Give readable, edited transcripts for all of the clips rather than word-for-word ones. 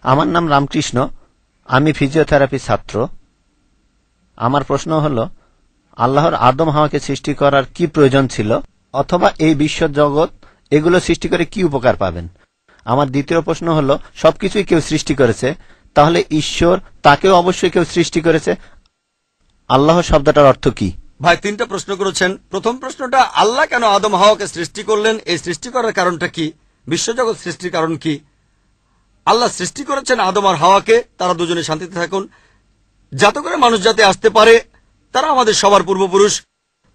আমার নাম রামকৃষ্ণ, আমি ফিজিওথেরাপি ছাত্র। আমার প্রশ্ন হল, আল্লাহর আদম হাওয়াকে সৃষ্টি করার কি প্রয়োজন ছিল, অথবা এই বিশ্ব জগৎ এগুলো সৃষ্টি করে কি উপকার পাবেন? আমার দ্বিতীয় প্রশ্ন হল, সবকিছুই কেউ সৃষ্টি করেছে, তাহলে ঈশ্বর তাকেও অবশ্যই কেউ সৃষ্টি করেছে। আল্লাহ শব্দটার অর্থ কি? ভাই 3টা প্রশ্ন করেছেন। প্রথম প্রশ্নটা, আল্লাহ কেন আদম হাওয়াকে সৃষ্টি করলেন, এই সৃষ্টি করার কারণটা কি, বিশ্বজগৎ সৃষ্টির কারণ কি? আল্লাহ সৃষ্টি করেছেন আদম আর হাওয়াকে, তারা দুজনে শান্তিতে থাকুন, যাতে করে মানুষ যাতে আসতে পারে। তারা আমাদের সবার পূর্বপুরুষ।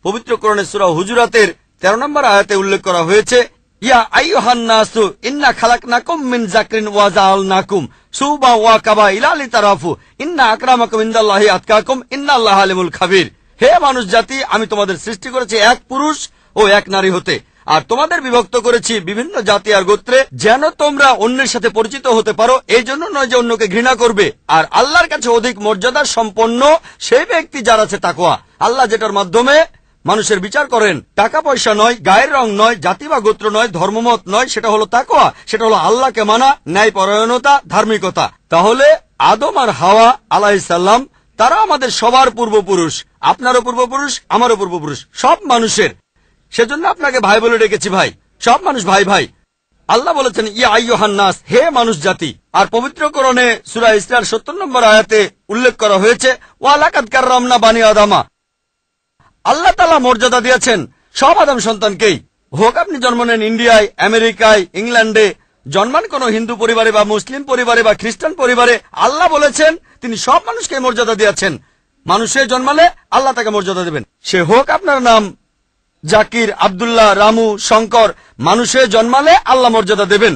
পবিত্র কোরআনে সূরা হুজুরাতের 13 নম্বর আয়াতে উল্লেখ করা হয়েছে, ইয়া আইয়ুহান নাসু ইন্না খালাকনাকুম মিন যাকরিন ওয়া জাআলনাকুম শুবা ওয়া কাবাইলা লিতারাফু ইন্না আকরামাকুম ইনদাল্লাহি আতকাকুম ইন্নাল্লাহা আলিমুল খাবীর। হে মানুষ জাতি, আমি তোমাদের সৃষ্টি করেছি এক পুরুষ ও এক নারী হতে, আর তোমাদের বিভক্ত করেছি বিভিন্ন জাতি আর গোত্রে, যেন তোমরা অন্যের সাথে পরিচিত হতে পারো। এই জন্য নয় যে অন্যকে ঘৃণা করবে। আর আল্লাহর কাছে অধিক মর্যাদা সম্পন্ন সেই ব্যক্তি যার আছে তাকওয়া। আল্লাহ যেটার মাধ্যমে মানুষের বিচার করেন, টাকা পয়সা নয়, গায়ের রং নয়, জাতি বা গোত্র নয়, ধর্মমত নয়, সেটা হলো তাকওয়া। সেটা হলো আল্লাহকে মানা, ন্যায়পরায়ণতা, ধার্মিকতা। তাহলে আদম আর হাওয়া আলাইহিস সালাম তারা আমাদের সবার পূর্বপুরুষ, আপনারও পূর্বপুরুষ, আমারও পূর্বপুরুষ, সব মানুষের। সেজন্য আপনাকে ভাই বলে ডেকেছি। ভাই, সব মানুষ ভাই ভাই। আল্লাহ বলেছেন, ইয়া আইয়ুহান নাস, হে মানুষ জাতি। আর পবিত্র কোরআনে সূরা ইসরার 70 নম্বর আয়াতে উল্লেখ করা হয়েছে, ওয়া লাকাদ কাররামনা বানি আদামা। আল্লাহ তাআলা মর্যাদা দিয়েছেন সব আদম সন্তানকেই। হোক আপনি জন্ম নেন ইন্ডিয়ায়, আমেরিকায়, ইংল্যান্ডে, জন্মান কোন হিন্দু পরিবারে বা মুসলিম পরিবারে বা খ্রিস্টান পরিবারে, আল্লাহ বলেছেন তিনি সব মানুষকে মর্যাদা দিয়েছেন। মানুষে জন্মালে আল্লাহ তাকে মর্যাদা দেবেন। সে হোক আপনার নাম জাকির, আব্দুল্লাহ, রামু, শঙ্কর, মানুষে জন্মালে আল্লাহ মর্যাদা দেবেন।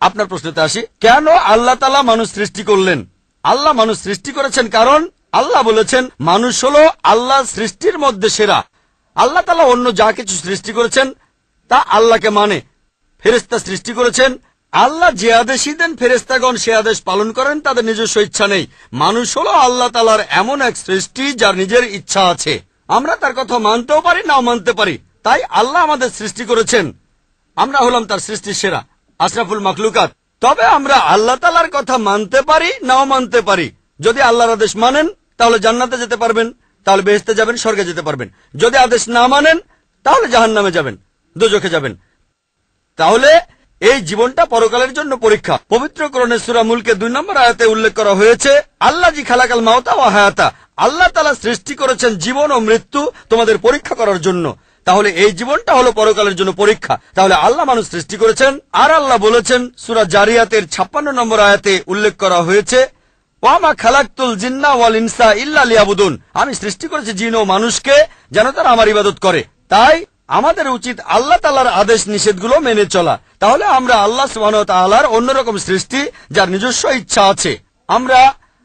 আপনার প্রশ্নতে আসি, কেন আল্লাহ তাআলা মানুষ সৃষ্টি করলেন? আল্লাহ মানুষ সৃষ্টি করেছেন কারণ আল্লাহ বলেছেন মানুষ হলো আল্লাহ সৃষ্টির মধ্যে সেরা। আল্লাহ তাআলা অন্য যা কিছু সৃষ্টি করেছেন তা আল্লাহকে মানে। ফেরেশতা সৃষ্টি করেছেন, আল্লাহ যে আদেশই দেন ফেরেশতাগণ সে আদেশ পালন করেন, তাদের নিজস্ব ইচ্ছা নেই। মানুষ হলো আল্লাহ তাআলার এমন এক সৃষ্টি যার নিজের ইচ্ছা আছে। আমরা তার কথা মানতেও পারি, নাও মানতে পারি। তাই আল্লাহ আমাদের সৃষ্টি করেছেন, আমরা হলাম তার সৃষ্টির সেরা, আশরাফুল মাখলুকাত। তবে আমরা আল্লাহ তাআলার কথা মানতে পারি, নাও মানতে পারি। যদি আল্লাহর আদেশ মানেন তাহলে জান্নাতে যেতে পারবেন, তাহলে বেহেশতে যাবেন, স্বর্গে যেতে পারবেন। যদি আদেশ না মানেন তাহলে জাহান্নামে যাবেন, দোজখে যাবেন। তাহলে এই জীবনটা পরকালের জন্য পরীক্ষা। পবিত্র কোরআনে সূরা মুলকে 2 নম্বর আয়াতে উল্লেখ করা হয়েছে, আল্লাযী খালাকাল মাউতা ওয়া হায়াতা। আল্লাহ তাআলা সৃষ্টি করেছেন জীবন ও মৃত্যু তোমাদের পরীক্ষা করার জন্য। তাহলে এই জীবনটা হলো পরকালের জন্য পরীক্ষা। তাহলে আল্লাহ মানুষ সৃষ্টি করেছেন। আর আল্লাহ বলেছেন সূরা জারিয়াতের 56 নম্বর আয়াতে উল্লেখ করা হয়েছে, ওয়া মা খালাকতুল জিন্না ওয়াল ইনসা ইল্লা লিয়াবুদুন। আমি সৃষ্টি করেছি জিন ও মানুষকে যেন তারা আমার ইবাদত করে। তাই আমাদের উচিত আল্লাহ তাআলার আদেশ নিষেধগুলো মেনে চলা। তাহলে আমরা আল্লাহ সুবহানাহু ওয়া তাআলার অন্যরকম সৃষ্টি যার নিজস্ব ইচ্ছা আছে। আমরা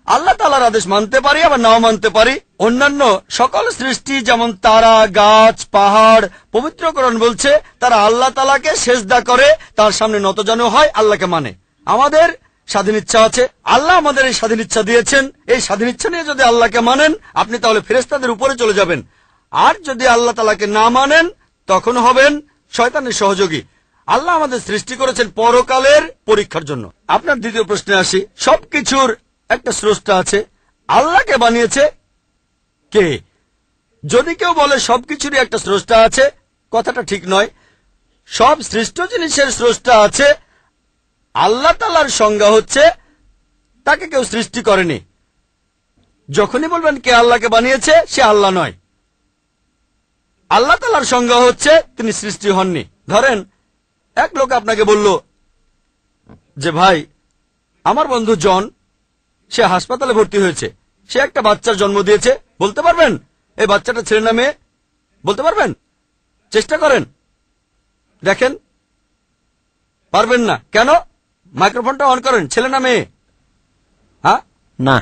আল্লাহ তাআলার আদেশ মানতে পারি, আবার নাও মানতে পারি। অন্যান্য সকল সৃষ্টি যেমন তারা, গাছ, পাহাড়, পবিত্র কোরআন বলছে তারা আল্লাহ তাআলাকে সেজদা করে, তার সামনে নতজানু হয়, আল্লাহকে মানে। আমাদের স্বাধীন ইচ্ছা আছে, আল্লাহ আমাদের এই স্বাধীন ইচ্ছা দিয়েছেন। এই স্বাধীন ইচ্ছা নিয়ে যদি আল্লাহকে মানেন আপনি তাহলে ফেরেশতাদের উপরে চলে যাবেন। আর যদি আল্লাহ তাআলাকে না মানেন তখন হবেন শয়তানের সহযোগী। আল্লাহ আমাদের সৃষ্টি করেছেন পরকালের পরীক্ষার জন্য। আপনার দ্বিতীয় প্রশ্নে আসি, সবকিছুর একটা স্রষ্টা আছে, আল্লাহকে বানিয়েছে কে? যদি কেউ বলে সবকিছুরই একটা স্রষ্টা আছে, কথাটা ঠিক নয়। সব সৃষ্ট জিনিসের স্রষ্টা আছে। আল্লাহ তাআলার সংজ্ঞা হচ্ছে তাকে কেউ সৃষ্টি করেনি। যখনই বলবেন কে আল্লাহকে বানিয়েছে, সে আল্লাহ নয়। আল্লাহ তাআলার সংজ্ঞা হচ্ছে তিনি সৃষ্টি হননি। ধরেন এক লোক আপনাকে বলল যে ভাই, আমার বন্ধু জন, সে হাসপাতালে ভর্তি হয়েছে, সে একটা বাচ্চার জন্ম দিয়েছে। বলতে পারবেন এই বাচ্চাটা ছেলে না মেয়ে? বলতে পারবেন? চেষ্টা করেন, দেখেন। পারবেন না কেন? মাইক্রোফোনটা অন করেন। ছেলে না মেয়ে? হ্যাঁ না।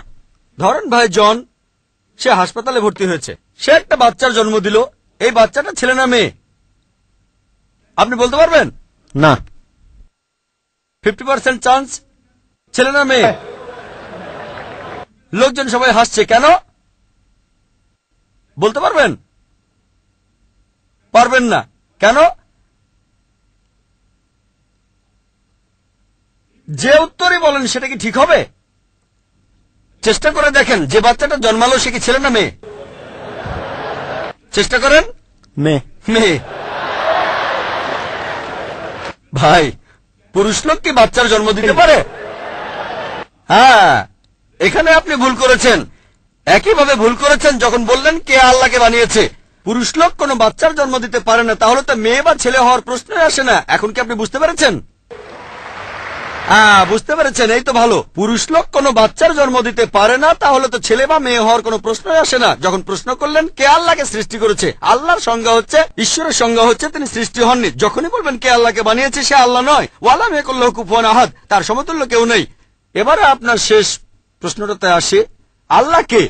ধরেন ভাই জন, সে হাসপাতালে ভর্তি হয়েছে, সে একটা বাচ্চার জন্ম দিল। এই বাচ্চাটা ছেলে না মেয়ে? আপনি বলতে পারবেন? না। 50% চান্স ছেলে না মেয়ে। লোকজন সবাই হাসছে কেন? বলতে পারবেন? পারবেন না কেন? যে উত্তরই বলেন সেটা কি ঠিক হবে? চেষ্টা করে দেখেন, যে বাচ্চাটা জন্মালো সে কি ছেলে না মেয়ে? চেষ্টা করেন। মেয়ে। মেয়ে। ভাই, পুরুষ লোক কি বাচ্চার জন্ম দিতে পারে? হ্যাঁ, এখানে আপনি ভুল করেছেন। একইভাবে ভুল করেছেন যখন বললেন কে আল্লাহকে বানিয়েছে। পুরুষ লোক কোনো বাচ্চার জন্ম দিতে পারে না, তাহলে তো মেয়ে বা ছেলে হওয়ার প্রশ্নই আসে না। এখন কি আপনি বুঝতে পেরেছেন? হ্যাঁ, বুঝতে পেরেছেন, এই তো ভালো। পুরুষ লোক কোনো বাচ্চার জন্ম দিতে পারে না, তাহলে তো ছেলে বা মেয়ে হওয়ার কোনো প্রশ্নই আসে না। যখন প্রশ্ন করলেন কে আল্লাহকে সৃষ্টি করেছে, আল্লাহর সংজ্ঞা হচ্ছে, ঈশ্বরের সংজ্ঞা হচ্ছে তিনি সৃষ্টি হননি। যখনই বলবেন কে আল্লাহকে বানিয়েছে, সে আল্লাহ নয়। ওয়ালাম ইয়াকুল্লাহু কুফুয়ান আহাদ, তার সমতুল্য কেউ নেই। এবারে আপনার শেষ প্রশ্নটাতে আসে, আল্লাহ কে?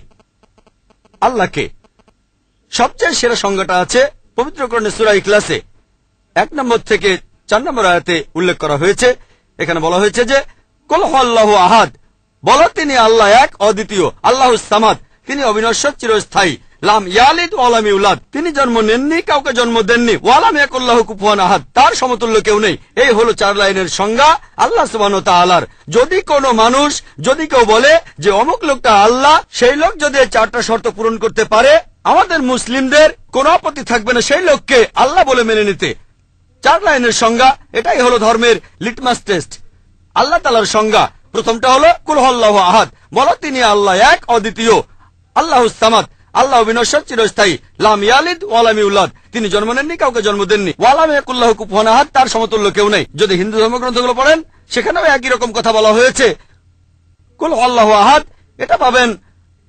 আল্লাহ কে? সবচেয়ে সেরা সংজ্ঞাটা আছে পবিত্র কোরআনে সূরা ইখলাসে 1 নম্বর থেকে 4 নম্বর আয়াতে উল্লেখ করা হয়েছে। এখানে বলা হয়েছে যে কুল হুয়াল্লাহু আহাদ, বলো তিনি আল্লাহ এক, অদ্বিতীয়। আল্লাহুস সামাদ, তিনি অবিনশ্বর, চিরস্থায়ী। লাম ইয়ালিদ ওয়া লাম ইউলাদ, তিনি জন্ম নেননি, কাউকে জন্ম দেননি। ওয়া লাম ইয়াকুল্লাহু কুফুয়ান আহাদ, তার সমতুল্য কেউ নেই। এই হলো 4 লাইনের সংজ্ঞা আল্লাহ সুবহানাহু ওয়া তাআলার। যদি কোনো মানুষ, যদি কেউ বলে যে অমুক লোকটা আল্লাহ, সেই লোক যদি এই 4টা শর্ত পূরণ করতে পারে, আমাদের মুসলিমদের কোনো আপত্তি থাকবে না সেই লোককে আল্লাহ বলে মেনে নিতে। 4 লাইনের সংজ্ঞা, এটাই হলো ধর্মের লিটমাস টেস্ট। আল্লাহ তাআলার সংজ্ঞা প্রথমটা হলো কুল হুয়াল্লাহু আহাদ, বলো তিনি আল্লাহ এক, অদ্বিতীয়। আল্লাহুস সামাদ, আল্লাহ বিনশ্বর, চিরস্থায়ী। লাম ইয়ালিদ ওয়া লাম ইউলাদ, তিনি জন্ম নেননি, কাউকে জন্ম দেননি। ওয়া লাম ইয়াকুল্লাহু কুফুয়ান আহাদ, তার সমতুল্য কেউ নেই। যদি হিন্দু ধর্মগ্রন্থগুলো পড়েন, সেখানেও একই রকম কথা বলা হয়েছে। কুল হুয়াল্লাহু আহাদ, এটা পাবেন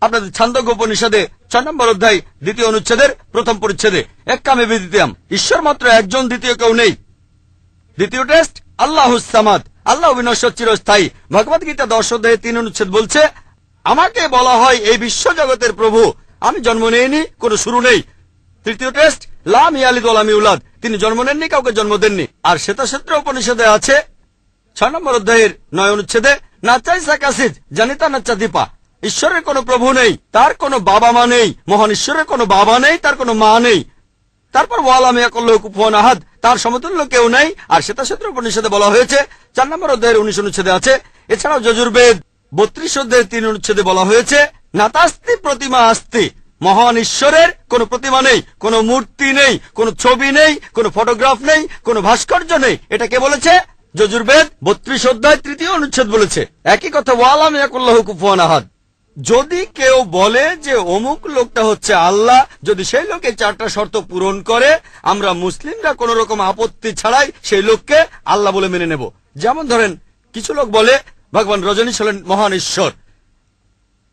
আপনাদের ছান্দোগ্য উপনিষদে 6 নম্বর অধ্যায় 2য় অনুচ্ছেদের 1ম পরিচ্ছেদে। এক্কামে বিদ্বিতীয়াম, ঈশ্বর মাত্র একজন, দ্বিতীয় কেউ নেই। দ্বিতীয় টেস্ট আল্লাহুস সামাদ, আল্লাহ বিনশ্বর, চিরস্থায়ী। ভগবত গীতা 10 অধ্যায়ে 3 অনুচ্ছেদ বলছে, আমাকে বলা হয় এই বিশ্ব জগতের প্রভু, আমি জন্ম নেইনি, কোনো শুরু নেই। তৃতীয় টেস্ট লাম ইয়ালিদ ওয়া লাম ইউলাদ, তিনি জন্ম নেননি, কাউকে জন্ম দেননি। আর শ্বেতাক্ষেত্র উপনিষদে আছে 6 নম্বর অধ্যায়ের 9 অনুচ্ছেদে, নাচাই সাকাসিদ জানিতা নাচা দীপা, ঈশ্বরের কোনো প্রভু নেই, তার কোনো বাবা মা নেই। মহান ঈশ্বরের কোনো বাবা নেই, তার কোনো মা নেই। তারপর ওয়া লাম ইয়াকুল্লাহু কুফুয়ান আহাদ, তার সমতুল্য কেউ নেই। আর শ্বেতাক্ষেত্র উপনিষদে বলা হয়েছে 4 নম্বর অধ্যায়ের 19 অনুচ্ছেদে আছে। এছাড়াও যজুর্বেদ 32 অধ্যায়ের 3 অনুচ্ছেদে বলা হয়েছে, নাতাস্তি প্রতিমা আস্তি, মহান ঈশ্বরের কোনো প্রতিমা নেই, কোনো মূর্তি নেই, কোনো ছবি নেই, কোনো ফটোগ্রাফ নেই, কোনো ভাস্কর্য নেই। এটা কে বলেছে? যজুর্বেদ 32 অধ্যায় 3য় অনুচ্ছেদ বলেছে একই কথা, ওয়া লাম ইয়াকুল্লাহু কুফুয়ান আহাদ। যদি কেউ বলে যে অমুক লোকটা হচ্ছে আল্লাহ, যদি সেই লোকের 4টা শর্ত পূরণ করে, আমরা মুসলিমরা কোন রকম আপত্তি ছাড়াই সেই লোককে আল্লাহ বলে মেনে নেব। যেমন ধরেন, কিছু লোক বলে ভগবান রজনীশ হলেন মহান ঈশ্বর।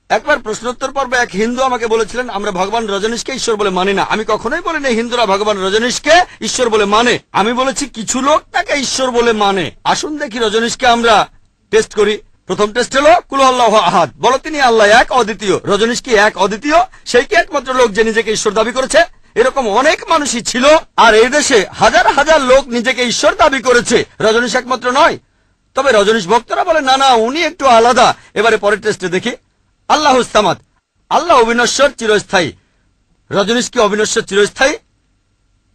একবার প্রশ্নোত্তর পর্বে এক হিন্দু আমাকে বলেছিলেন, আমরা ভগবান রজনীশকে ঈশ্বর বলে মানি না। আমি কখনোই বলিনি হিন্দুরা ভগবান রজনীশকে ঈশ্বর বলে মানে। আমি বলেছি কিছু লোক তাকে ঈশ্বর বলে মানে। আসুন দেখি রজনীশকে আমরা টেস্ট করি। প্রথম টেস্ট হলো কুল হুয়াল্লাহু আহাদ, বলো তিনি আল্লাহ এক, অদ্বিতীয়। রজনীশ কি এক, অদ্বিতীয়? সেই কি একমাত্র লোক যে নিজেকে ঈশ্বর দাবি করেছে? এরকম অনেক মানুষই ছিল, আর এই দেশে হাজার হাজার লোক নিজেকে ঈশ্বর দাবি করেছে। রজনীশ একমাত্র নয়। তবে রজনীশ ভক্তরা বলে না না, উনি একটু আলাদা। এবারে পরের টেস্টে দেখি। আল্লাহুস সামাদ, আল্লাহ অবিনশ্বর, চিরস্থায়ী। রজনীশ কি অবিনশ্বর, চিরস্থায়ী?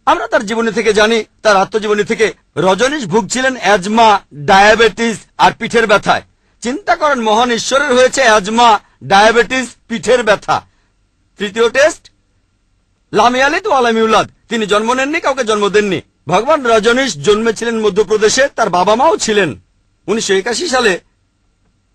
আমরা তার জীবনী থেকে জানি, তার আত্মজীবনী থেকে। রজনীশ ভুগছিলেন অ্যাজমা, ডায়াবেটিস আর পিঠের ব্যথায়। চিন্তা করেন, মহান ঈশ্বরের হয়েছে অ্যাজমা, ডায়াবেটিস, পিঠের ব্যথা। তৃতীয় টেস্ট লাম ইয়ালিদ ওয়া লাম ইউলাদ, তিনি জন্ম নেননি, কাউকে জন্ম দেননি। ভগবান রজনীশ জন্মেছিলেন মধ্যপ্রদেশে, তার বাবা মাও ছিলেন। 1981 সালে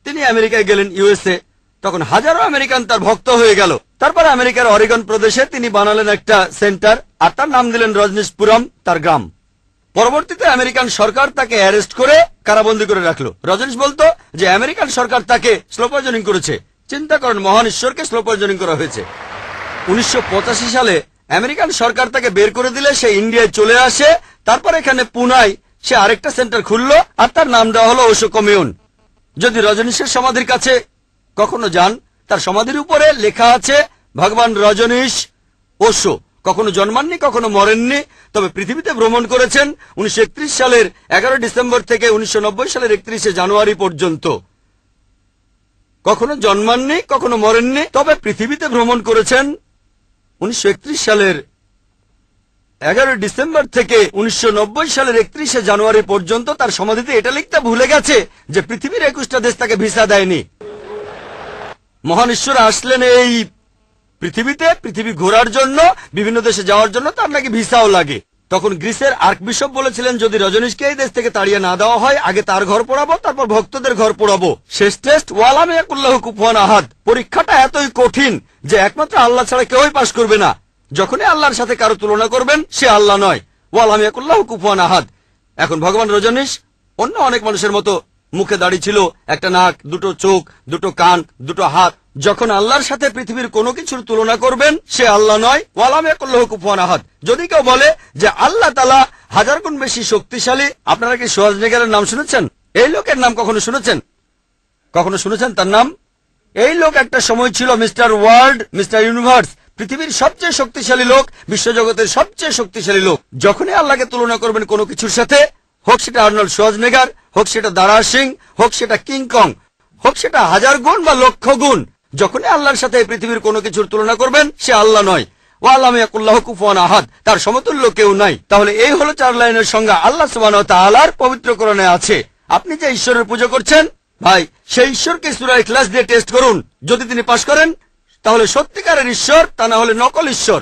তিনি আমেরিকায় গেলেন, ইউএসএ। তখন হাজারো আমেরিকান তার ভক্ত হয়ে গেল। তারপরে আমেরিকার অরিগন প্রদেশে তিনি বানালেন একটা সেন্টার, আর তার নাম দিলেন রজনীশপুরম, তার গ্রাম। পরবর্তীতে আমেরিকান সরকার তাকে অ্যারেস্ট করে কারাবন্দী করে রাখলো। রজনীশ বলতো যে আমেরিকান সরকার তাকে স্লো পয়জনিং করেছে। চিন্তা করেন, মহান ঈশ্বরকে স্লো পয়জনিং করা হয়েছে। 1985 সালে আমেরিকান সরকার তাকে বের করে দিলে সে ইন্ডিয়ায় চলে আসে। তারপর এখানে পুনায় সে আরেকটা সেন্টার খুললো, আর তার নাম দেওয়া হলো ওশো কমিউন। যদি রজনীশের সমাধির কাছে কখনো যান, তার সমাধির উপরে লেখা আছে ভগবান রজনীশ ওশো। কখনো জন্মাননি, কখনো মরেননি, তবে পৃথিবীতে ভ্রমণ করেছেন 1931 সালের 11 ডিসেম্বর থেকে 1990 সালের 31শে জানুয়ারি পর্যন্ত। কখনো জন্মাননি, কখনো মরেননি, তবে পৃথিবীতে ভ্রমণ করেছেন 1931 সালের 11 ডিসেম্বর থেকে 1990 সালের 31 জানুয়ারি পর্যন্ত তার সমাধিতে এটা লিখতে ভুলে গেছে যে পৃথিবীর 21টা দেশ তাকে ভিসা দেয়নি। মহান ঈশ্বর আসলেন এই পৃথিবীতে পৃথিবী ঘোরার জন্য, বিভিন্ন দেশে যাওয়ার জন্য তার নাকি ভিসাও লাগে। তখন গ্রিসের আর্কবিশপ বলেছিলেন, যদি রজনীশকে এই দেশ থেকে তাড়িয়ে না দেওয়া হয়, আগে তার ঘর পোড়াবো, তারপর ভক্তদের ঘর পোড়াবো। শেষ টেস্ট ওয়ালাম ইয়াকুল্লাহু কুফুয়ান আহাদ। পরীক্ষাটা এতই কঠিন যে একমাত্র আল্লাহ ছাড়া কেউই পাশ করবে না। যখনই আল্লাহর সাথে কারো তুলনা করবেন, সে আল্লাহ নয়। ওয়ালাম ইয়াকুল্লাহু কুফুয়ান আহাদ। এখন ভগবান রজনীশ অন্য অনেক মানুষের মতো মুখে দাড়ি ছিল, একটা নাক, দুটো চোখ, দুটো কান, দুটো হাত। যখন আল্লাহর সাথে পৃথিবীর কোনো কিছুর তুলনা করবেন, সে আল্লাহ নয়। ওয়ালাম ইয়াকুল্লাহু কুফুয়ান আহাদ। যদি কেউ বলে যে আল্লাহ তাআলা 1000 গুণ বেশি শক্তিশালী, আপনারা কি শোয়াজনেগারের নাম শুনেছেন? এই লোকের নাম কখনো শুনেছেন? কখনো শুনেছেন তার নাম? এই লোক একটা সময় ছিল মিস্টার ওয়ার্ল্ড, মিস্টার ইউনিভার্স, পৃথিবীর সবচেয়ে শক্তিশালী লোক, বিশ্বজগতের সবচেয়ে শক্তিশালী লোক। যখনই আল্লাহকে তুলনা করবেন কোনো কিছুর সাথে, হোক সেটা আর্নল্ড শোয়াজনেগার, হোক সেটা দারা সিং, হোক সেটা কিং কং, হোক সেটা 1000 গুণ বা লক্ষ গুণ, যখনই আল্লাহর সাথে পৃথিবীর কোনো কিছুর তুলনা করবেন, সে আল্লাহ নয়। ওয়ালাম ইয়াকুল্লাহু কুফুয়ান আহাদ। তার সমতুল্য কেউ নাই। তাহলে এই হলো 4 লাইনের সংজ্ঞা আল্লাহ সুবহানাহু ওয়া তাআলার পবিত্র কোরআনে আছে। আপনি যে ঈশ্বরের পূজা করছেন, ভাই, সেই ঈশ্বরকে সূরা ইখলাস দিয়ে টেস্ট করুন। যদি তিনি পাশ করেন, তাহলে সত্যিকারের ঈশ্বর, তা না হলে নকল ঈশ্বর।